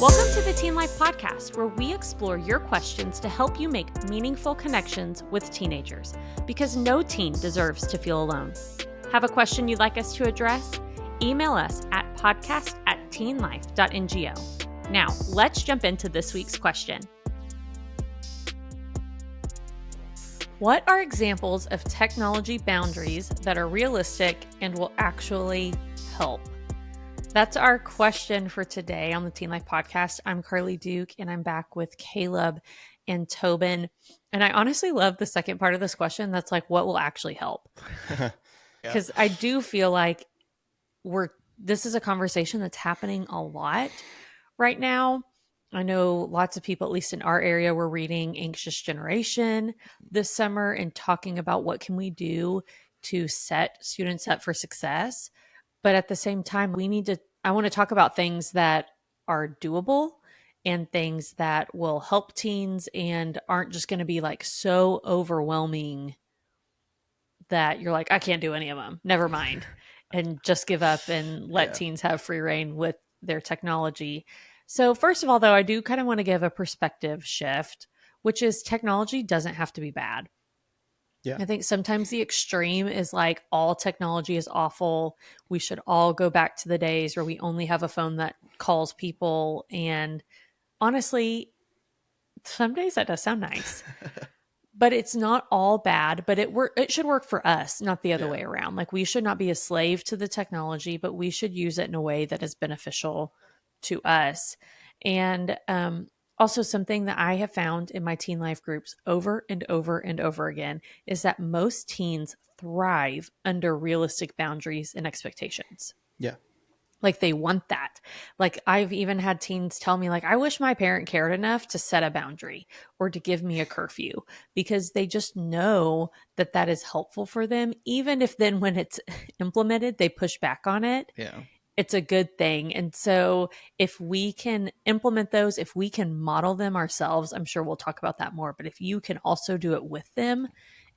Welcome to the Teen Life Podcast, where we explore your questions to help you make meaningful connections with teenagers, because no teen deserves to feel alone. Have a question you'd like us to address? Email us at podcast@teenlife.ngo. Now, let's jump into this week's question. What are examples of technology boundaries that are realistic and will actually help? That's our question for today on the Teen Life Podcast. I'm Karlie Duke, and I'm back with Caleb and Tobin. And I honestly love the second part of this question. That's like, what will actually help? Because I do feel like this is a conversation that's happening a lot right now. I know lots of people, at least in our area, were reading Anxious Generation this summer and talking about what can we do to set students up for success. But at the same time, I want to talk about things that are doable and things that will help teens and aren't just going to be like so overwhelming that you're like, I can't do any of them. Never mind. And just give up and let teens have free reign with their technology. So first of all, though, I do kind of want to give a perspective shift, which is technology doesn't have to be bad. Yeah. I think sometimes the extreme is like all technology is awful. We should all go back to the days where we only have a phone that calls people. And honestly, some days that does sound nice, but it's not all bad, but it should work for us, not the other way around. Like we should not be a slave to the technology, but we should use it in a way that is beneficial to us. And, also, something that I have found in my teen life groups over and over and over again is that most teens thrive under realistic boundaries and expectations. Yeah. Like they want that. Like I've even had teens tell me like, I wish my parent cared enough to set a boundary or to give me a curfew, because they just know that that is helpful for them. Even if then when it's implemented, they push back on it. Yeah. It's a good thing. And so if we can implement those, if we can model them ourselves, I'm sure we'll talk about that more, but if you can also do it with them,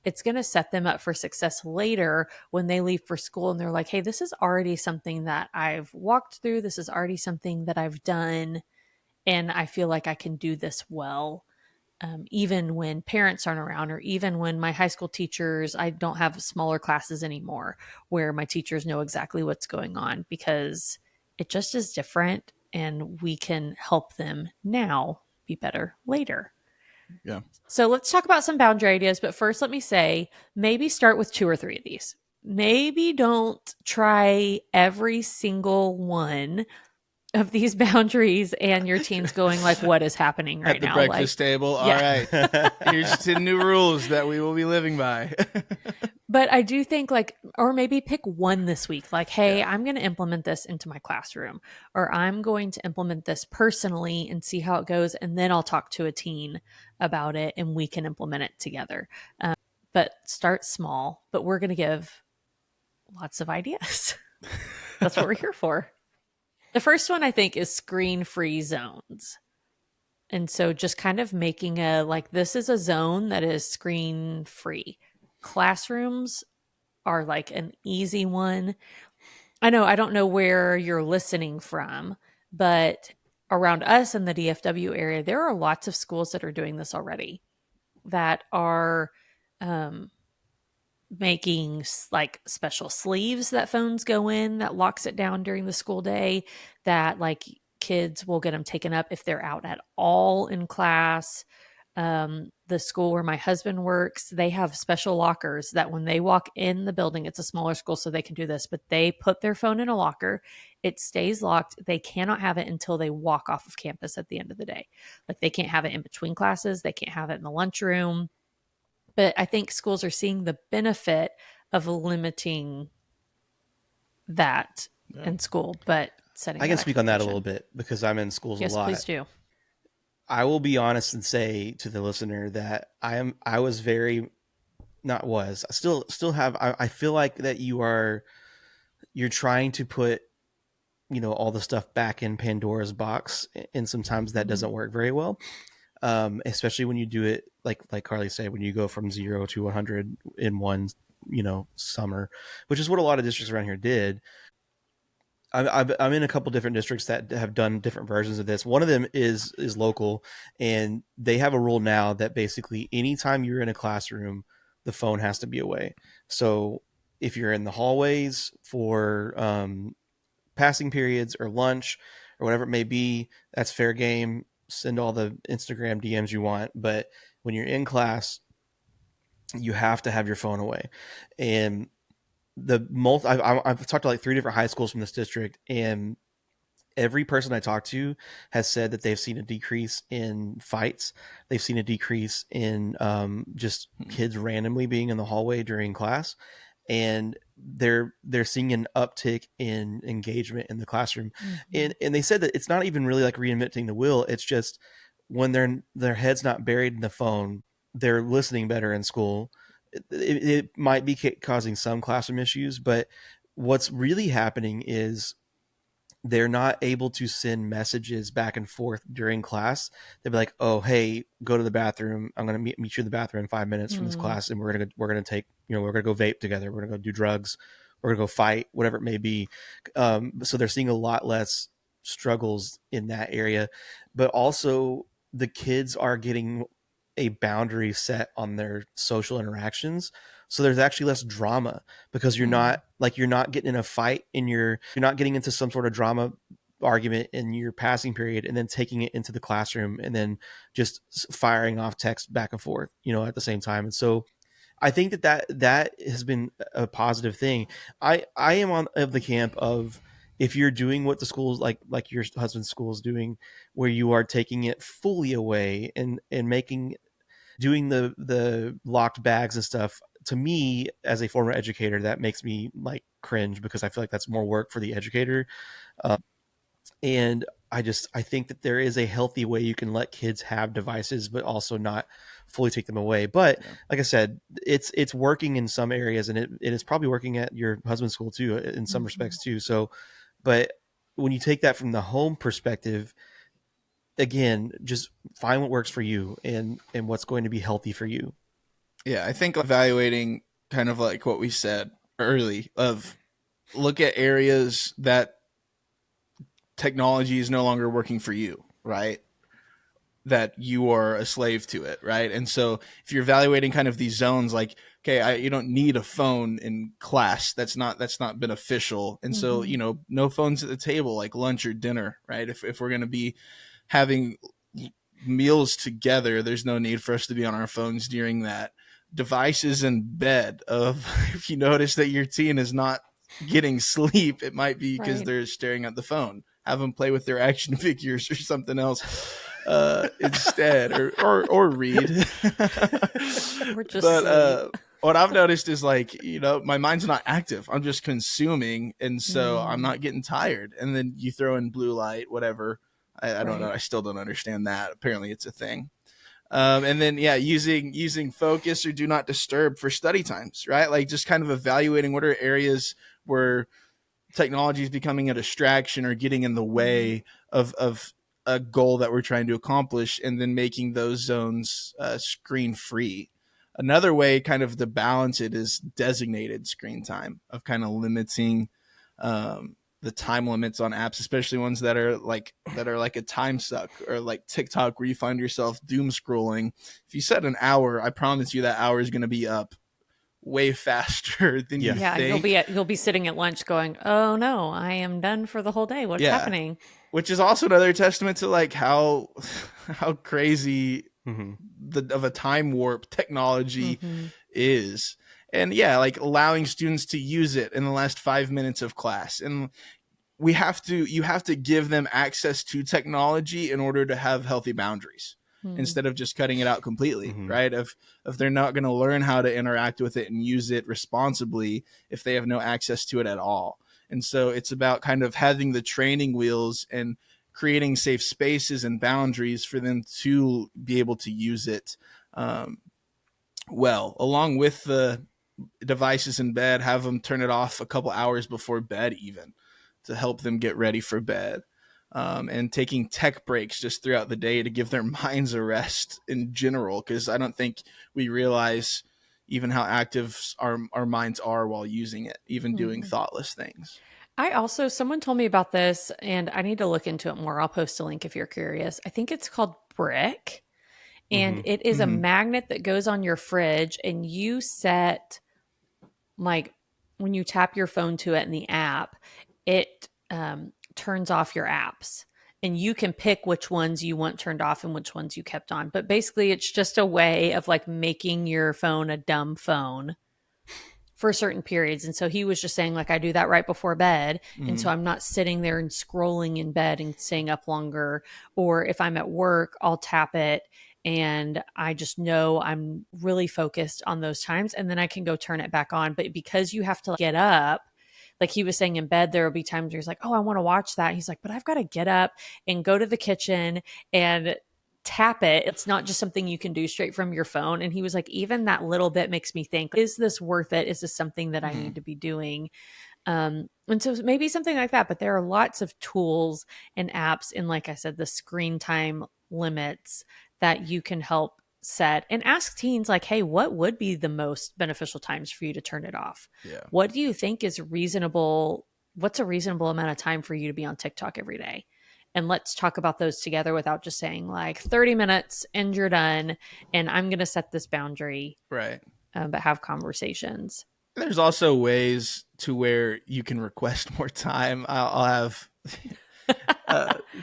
it's going to set them up for success later when they leave for school and they're like, hey, this is already something that I've walked through. This is already something that I've done. And I feel like I can do this well. Even when parents aren't around, or even when my high school teachers, I don't have smaller classes anymore where my teachers know exactly what's going on, because it just is different and we can help them now be better later. Yeah. So let's talk about some boundary ideas. But first, let me say, maybe start with 2 or 3 of these. Maybe don't try every single one of these boundaries and your teen's going like, what is happening right now? At the breakfast table. All right. Here's 10 new rules that we will be living by. But I do think like, or maybe pick one this week. Like, hey, I'm going to implement this into my classroom, or I'm going to implement this personally and see how it goes. And then I'll talk to a teen about it and we can implement it together. But start small, but we're going to give lots of ideas. That's what we're here for. The first one, I think, is screen-free zones. And so just kind of making this is a zone that is screen-free. Classrooms are like an easy one. I don't know where you're listening from, but around us in the DFW area, there are lots of schools that are doing this already, that are making like special sleeves that phones go in that locks it down during the school day, that like kids will get them taken up if they're out at all in class. The school where my husband works, they have special lockers that when they walk in the building, it's a smaller school, so they can do this, but they put their phone in a locker. It stays locked. They cannot have it until they walk off of campus at the end of the day. Like they can't have it in between classes. They can't have it in the lunchroom. But I think schools are seeing the benefit of limiting that in school, but setting. I can speak on that a little bit because I'm in schools a lot. Yes, please do. I will be honest and say to the listener that I was very, not was, I still have, I feel like that you're trying to put, all the stuff back in Pandora's box, and sometimes that doesn't work very well. Especially when you do it, like Karlie said, when you go from 0 to 100 in one, summer, which is what a lot of districts around here did. I'm in a couple different districts that have done different versions of this. One of them is local, and they have a rule now that basically anytime you're in a classroom, the phone has to be away. So if you're in the hallways for passing periods or lunch or whatever it may be, that's fair game. Send all the Instagram DMs you want, but when you're in class, you have to have your phone away. And I've talked to like 3 different high schools from this district, and every person I talked to has said that they've seen a decrease in fights. They've seen a decrease in just kids randomly being in the hallway during class, and they're seeing an uptick in engagement in the classroom. And they said that it's not even really like reinventing the wheel. It's just when their head's not buried in the phone, they're listening better in school. It might be causing some classroom issues, but what's really happening is they're not able to send messages back and forth during class. They'll be like, "Oh, hey, go to the bathroom. I'm going to meet you in the bathroom in 5 minutes from this class, and we're gonna take, we're gonna go vape together. We're gonna go do drugs. We're gonna go fight, whatever it may be." So they're seeing a lot less struggles in that area, but also the kids are getting a boundary set on their social interactions. So there's actually less drama because you're not getting in a fight you're not getting into some sort of drama argument in your passing period and then taking it into the classroom and then just firing off text back and forth, at the same time. And so I think that has been a positive thing. I am of the camp of, if you're doing what the schools like your husband's school is doing, where you are taking it fully away and doing the locked bags and stuff, to me as a former educator, that makes me like cringe, because I feel like that's more work for the educator. And I think that there is a healthy way you can let kids have devices, but also not fully take them away. But like I said, it's working in some areas, and it is probably working at your husband's school too, in some respects too. So, but when you take that from the home perspective, again, just find what works for you and what's going to be healthy for you. Yeah, I think evaluating, kind of like what we said early, of look at areas that technology is no longer working for you, right? That you are a slave to it, right? And so if you're evaluating kind of these zones, like, okay, you don't need a phone in class. That's not beneficial. And so, no phones at the table, like lunch or dinner, right? If we're going to be having meals together, there's no need for us to be on our phones during that. Devices in bed, of if you notice that your teen is not getting sleep, it might be because they're staring at the phone. Have them play with their action figures or something else instead, or read. Or just what I've noticed is, like, my mind's not active. I'm just consuming, and so I'm not getting tired. And then you throw in blue light, whatever. I don't know. I still don't understand that. Apparently it's a thing. And then, using focus or do not disturb for study times, right? Like, just kind of evaluating what are areas where technology is becoming a distraction or getting in the way of a goal that we're trying to accomplish, and then making those zones screen free. Another way kind of to balance it is designated screen time, of kind of limiting the time limits on apps, especially ones that are like a time suck, or like TikTok, where you find yourself doom scrolling. If you set an hour, I promise you that hour is going to be up way faster than you think. You'll be sitting at lunch going, "Oh no, I am done for the whole day. What's happening?" Which is also another testament to like how crazy of a time warp technology is. And like allowing students to use it in the last 5 minutes of class. And you have to give them access to technology in order to have healthy boundaries, instead of just cutting it out completely, right? If they're not going to learn how to interact with it and use it responsibly, if they have no access to it at all. And so it's about kind of having the training wheels and creating safe spaces and boundaries for them to be able to use it well, along with the devices in bed. Have them turn it off a couple hours before bed, even, to help them get ready for bed. And taking tech breaks just throughout the day to give their minds a rest in general, because I don't think we realize even how active our minds are while using it, even doing thoughtless things. Someone told me about this and I need to look into it more. I'll post a link if you're curious. I think it's called Brick, and Mm-hmm. it is a Mm-hmm. magnet that goes on your fridge, and you set, like, when you tap your phone to it in the app, it turns off your apps. And you can pick which ones you want turned off and which ones you kept on. But basically, it's just a way of like making your phone a dumb phone for certain periods. And so he was just saying, like, I do that right before bed. And Mm-hmm. so I'm not sitting there and scrolling in bed and staying up longer. Or if I'm at work, I'll tap it and I just know I'm really focused on those times. And then I can go turn it back on. But because you have to get up, like he was saying, in bed, there will be times where he's like, oh, I want to watch that. He's like, but I've got to get up and go to the kitchen and tap it. It's not just something you can do straight from your phone. And he was like, even that little bit makes me think, is this worth it? Is this something that I Mm-hmm. need to be doing? And so maybe something like that. But there are lots of tools and apps, and like I said, the screen time limits that you can help set, and ask teens, like, hey, what would be the most beneficial times for you to turn it off? Yeah. What do you think is reasonable? What's a reasonable amount of time for you to be on TikTok every day? And let's talk about those together without just saying like 30 minutes and you're done. And I'm going to set this boundary, Right. but have conversations. There's also ways to where you can request more time. I'll have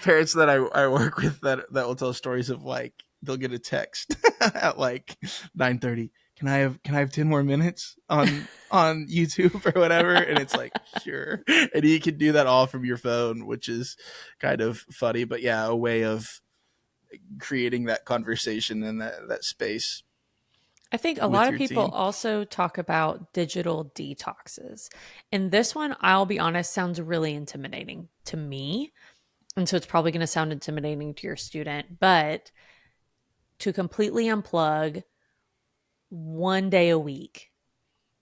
parents that I work with that will tell stories of, like, they'll get a text at like 9:30. Can I have 10 more minutes on YouTube or whatever? And it's like, sure. And you can do that all from your phone, which is kind of funny. But yeah, a way of creating that conversation and that space I think a with lot of your people teen. also talk about digital detoxes. And this one, I'll be honest, sounds really intimidating to me. And so it's probably going to sound intimidating to your student, but to completely unplug one day a week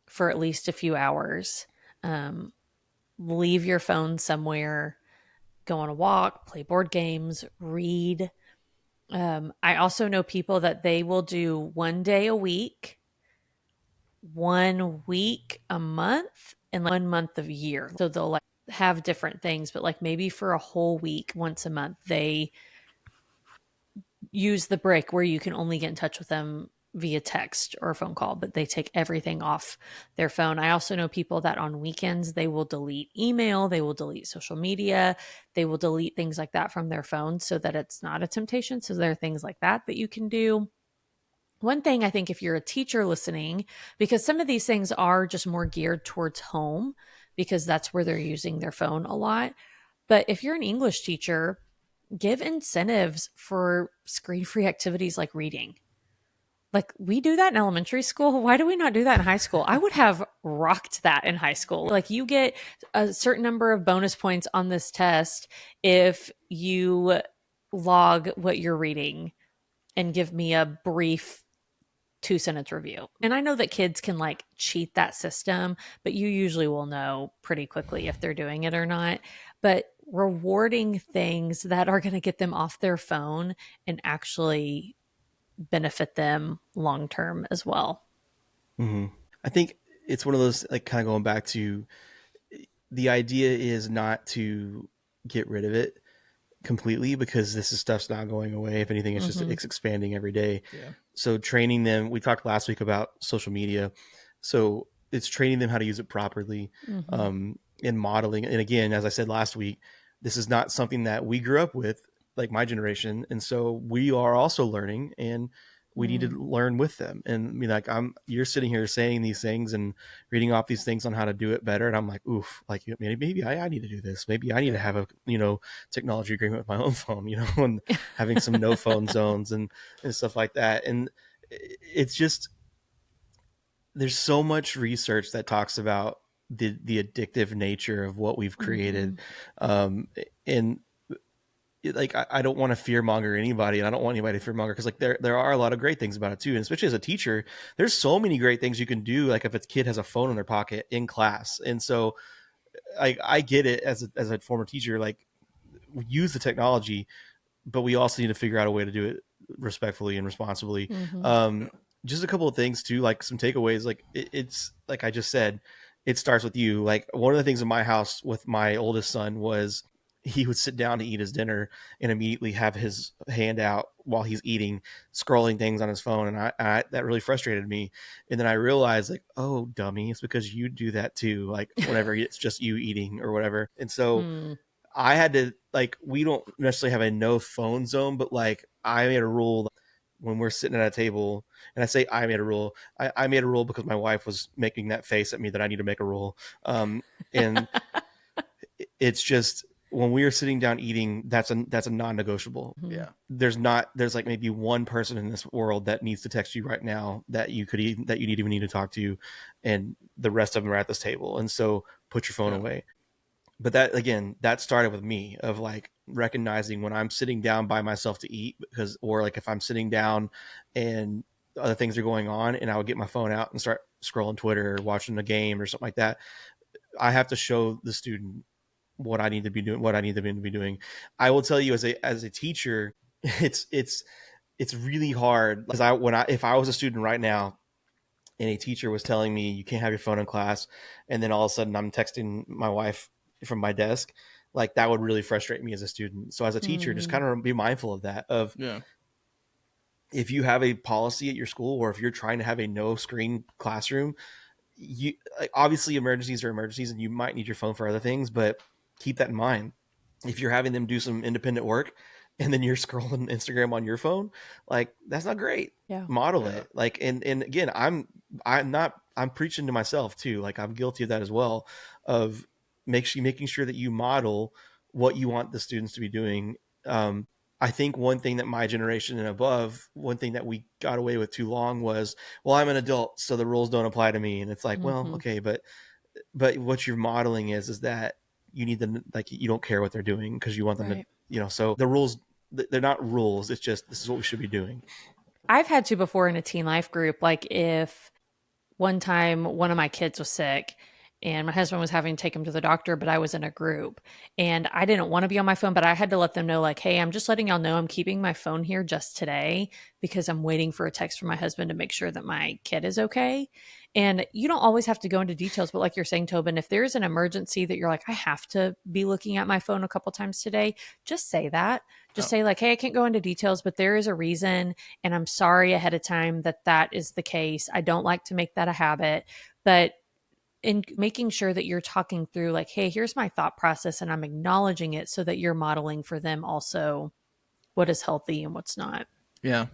for at least a few hours, um, leave your phone somewhere, go on a walk, play board games, read. I also know people that they will do one day a week, 1 week a month, and like 1 month of year. So they'll like have different things, but like maybe for a whole week, once a month, they use the brick where you can only get in touch with them via text or a phone call, but they take everything off their phone. I also know people that on weekends, they will delete email, they will delete social media, they will delete things like that from their phone so that it's not a temptation. So there are things like that that you can do. One thing, I think, if you're a teacher listening, because some of these things are just more geared towards home because that's where they're using their phone a lot. But if you're an English teacher, give incentives for screen-free activities like reading. Like, we do that in elementary school. Why do we not do that in high school? I would have rocked that in high school. Like, you get a certain number of bonus points on this test if you log what you're reading and give me a brief 2 sentence review. And I know that kids can like cheat that system, but you usually will know pretty quickly if they're doing it or not. But rewarding things that are going to get them off their phone and actually benefit them long term as well. Mm-hmm. I think it's one of those, like, kind of going back to, the idea is not to get rid of it completely, because this is stuff's not going away. If anything, it's just it's expanding every day. Yeah. So training them, we talked last week about social media, so it's training them how to use it properly, and modeling. And again, as I said last week, this is not something that we grew up with, like my generation, and so we are also learning, and we need to learn with them. And I mean, like, you're sitting here saying these things and reading off these things on how to do it better, and I'm like, oof, like, maybe I need to do this. Maybe I need to have a technology agreement with my own phone, and having some no phone zones and stuff like that. And it's just, there's so much research that talks about the addictive nature of what we've created. And like, I don't want to fear monger anybody, and I don't want anybody to fear monger, because like there are a lot of great things about it too. And especially as a teacher, there's so many great things you can do, like if a kid has a phone in their pocket in class. And so I get it, as a former teacher, like, we use the technology, but we also need to figure out a way to do it respectfully and responsibly. Just a couple of things too, like some takeaways, like it's like I just said, it starts with you. Like, one of the things in my house with my oldest son was he would sit down to eat his dinner and immediately have his hand out while he's eating, scrolling things on his phone. And I that really frustrated me. And then I realized, like, oh, dummy, it's because you do that too. Like, whenever it's just you eating or whatever. And so I had to, like, we don't necessarily have a no phone zone, but like, I made a rule when we're sitting at a table, and I say I made a rule. I made a rule because my wife was making that face at me that I need to make a rule. And it's just, when we are sitting down eating, that's a non-negotiable. Yeah. There's like maybe one person in this world that needs to text you right now that you even need to talk to, and the rest of them are at this table. And so put your phone away. But that, again, that started with me, of like recognizing when I'm sitting down by myself to eat, or like if I'm sitting down and other things are going on and I would get my phone out and start scrolling Twitter or watching a game or something like that, I have to show the student what I need to be doing. I will tell you, as a teacher, it's really hard, because if I was a student right now and a teacher was telling me you can't have your phone in class, and then all of a sudden I'm texting my wife from my desk, like, that would really frustrate me as a student. So as a teacher, just kind of be mindful of that, if you have a policy at your school, or if you're trying to have a no screen classroom, you, like, obviously emergencies are emergencies and you might need your phone for other things, but keep that in mind. If you're having them do some independent work and then you're scrolling Instagram on your phone, like, that's not great. Model it. Like, and again, I'm preaching to myself too. Like, I'm guilty of that as well, of making sure that you model what you want the students to be doing. I think one thing that my generation and above, one thing that we got away with too long was, well, I'm an adult, so the rules don't apply to me. And it's like, well, okay, but what you're modeling is that you need them, like, you don't care what they're doing because you want them to, so the rules, they're not rules. It's just, this is what we should be doing. I've had to before in a teen life group, like, if one time one of my kids was sick and my husband was having to take him to the doctor, but I was in a group and I didn't want to be on my phone, but I had to let them know, like, hey, I'm just letting y'all know I'm keeping my phone here just today because I'm waiting for a text from my husband to make sure that my kid is okay. And you don't always have to go into details, but like you're saying, Tobin, if there's an emergency that you're like, I have to be looking at my phone a couple times today, just say that. Just say, like, hey, I can't go into details, but there is a reason. And I'm sorry ahead of time that is the case. I don't like to make that a habit, but in making sure that you're talking through, like, hey, here's my thought process, and I'm acknowledging it so that you're modeling for them also what is healthy and what's not. Yeah.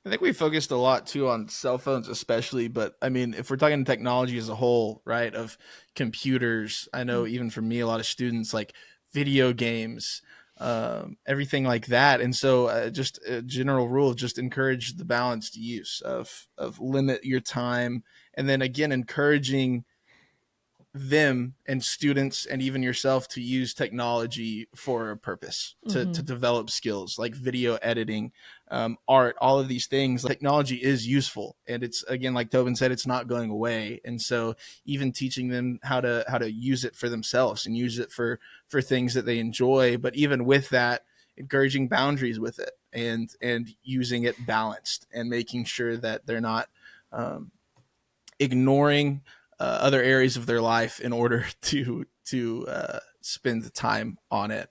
I think we focused a lot too on cell phones, especially, but I mean, if we're talking technology as a whole, right, of computers, I know even for me, a lot of students, like video games, everything like that. And so just a general rule, just encourage the balanced use of limit your time. And then again, encouraging them and students and even yourself to use technology for a purpose, to develop skills like video editing, art, all of these things. Technology is useful, and it's, again, like Tobin said, it's not going away. And so even teaching them how to use it for themselves and use it for things that they enjoy, but even with that, encouraging boundaries with it, and using it balanced, and making sure that they're not ignoring other areas of their life in order to spend the time on it.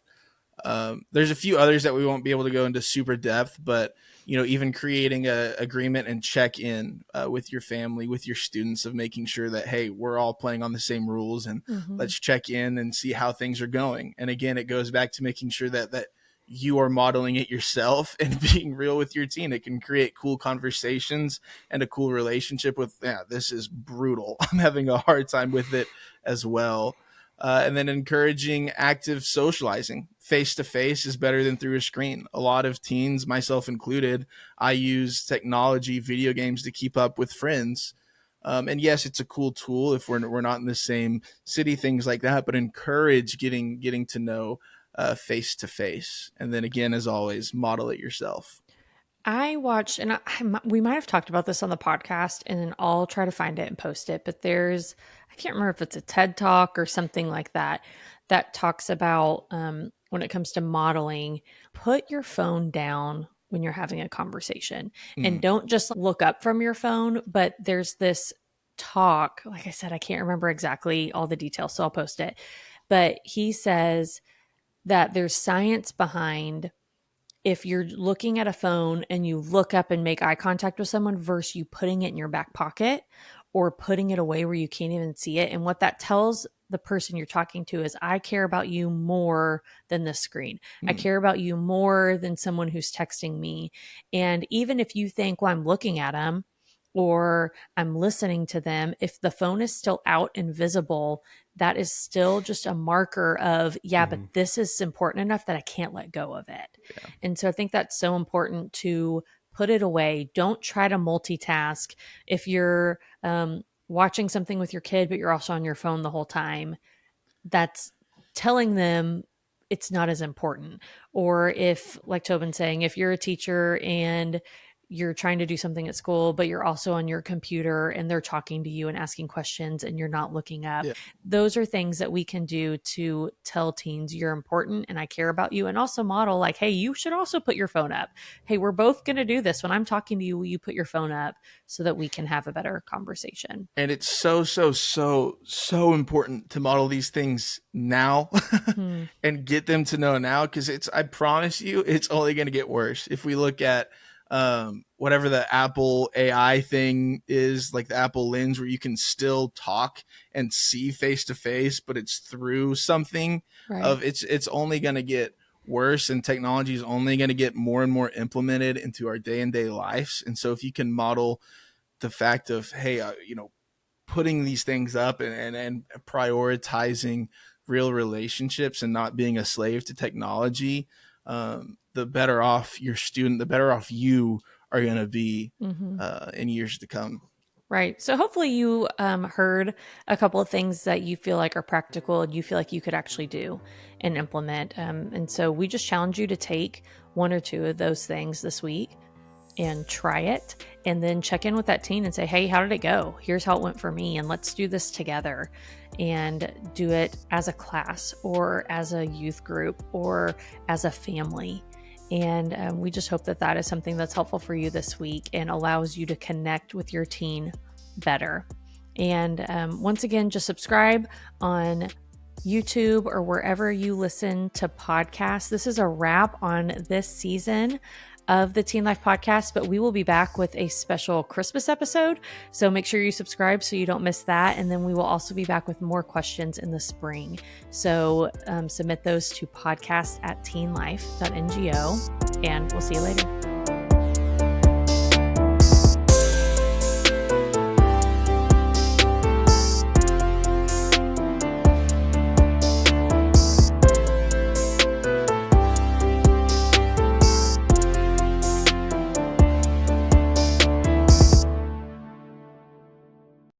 There's a few others that we won't be able to go into super depth, but even creating a agreement and check in with your family, with your students, of making sure that, hey, we're all playing on the same rules, and let's check in and see how things are going. And again, it goes back to making sure that you are modeling it yourself and being real with your teen. It can create cool conversations and a cool relationship with, this is brutal, I'm having a hard time with it as well. And then encouraging active socializing. Face-to-face is better than through a screen. A lot of teens, myself included, I use technology, video games, to keep up with friends. And yes, it's a cool tool if we're not in the same city, things like that, but encourage getting to know face to face. And then again, as always, model it yourself. I watched, and we might have talked about this on the podcast, and then I'll try to find it and post it. But I can't remember if it's a TED Talk or something like that, that talks about when it comes to modeling, put your phone down when you're having a conversation, and don't just look up from your phone. But there's this talk, like I said, I can't remember exactly all the details, so I'll post it. But he says that there's science behind if you're looking at a phone and you look up and make eye contact with someone versus you putting it in your back pocket or putting it away where you can't even see it. And what that tells the person you're talking to is, I care about you more than the screen. I care about you more than someone who's texting me. And even if you think, well, I'm looking at them or I'm listening to them, if the phone is still out and visible, that is still just a marker of, but this is important enough that I can't let go of it. Yeah. And so I think that's so important to put it away. Don't try to multitask. If you're watching something with your kid, but you're also on your phone the whole time, that's telling them it's not as important. Or if, like Tobin's saying, if you're a teacher and you're trying to do something at school, but you're also on your computer and they're talking to you and asking questions and you're not looking up. Yeah. Those are things that we can do to tell teens you're important and I care about you, and also model like, hey, you should also put your phone up. Hey, we're both going to do this. When I'm talking to you, will you put your phone up so that we can have a better conversation? And it's so important to model these things now and get them to know now, because I promise you, it's only going to get worse. If we look at whatever the Apple AI thing is, like the Apple Lens, where you can still talk and see face to face, but it's through something. Right. It's only going to get worse, and technology is only going to get more and more implemented into our day-to-day lives. And so if you can model the fact of, hey, putting these things up and prioritizing real relationships and not being a slave to technology, the better off your student, the better off you are going to be in years to come. Right. So hopefully you heard a couple of things that you feel like are practical and you feel like you could actually do and implement. And so we just challenge you to take one or two of those things this week and try it, and then check in with that teen and say, hey, how did it go? Here's how it went for me. And let's do this together, and do it as a class or as a youth group or as a family. And we just hope that that is something that's helpful for you this week and allows you to connect with your teen better. And once again, just subscribe on YouTube or wherever you listen to podcasts. This is a wrap on this season of the Teen Life Podcast, but we will be back with a special Christmas episode. So make sure you subscribe so you don't miss that. And then we will also be back with more questions in the spring. So submit those to podcast@teenlife.ngo, and we'll see you later.